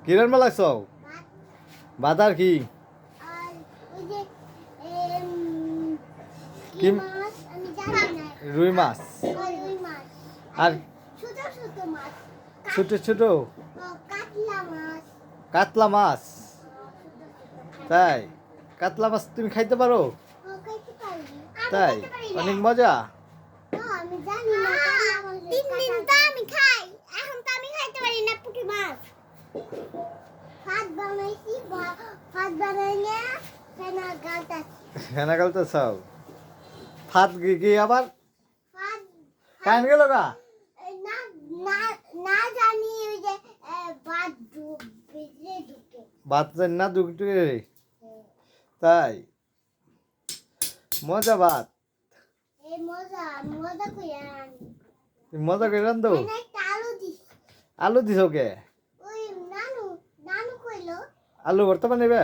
কি রান্না লাগছ? ভাত আর কি? কি রুই মাছ আর ছোট ছোট কাতলা মাছ। তাই কাতলা মাছ তুমি খাইতে পারো? তাই অনেক মজা। ফেনা গালতে চাও ফাত কি আবার কান গেল গা ভাত না ঢুকে তাই মজা ভাত মজা করে রান্ধো। আলু দিছ কে? আলু ভর্তা বানাইবে?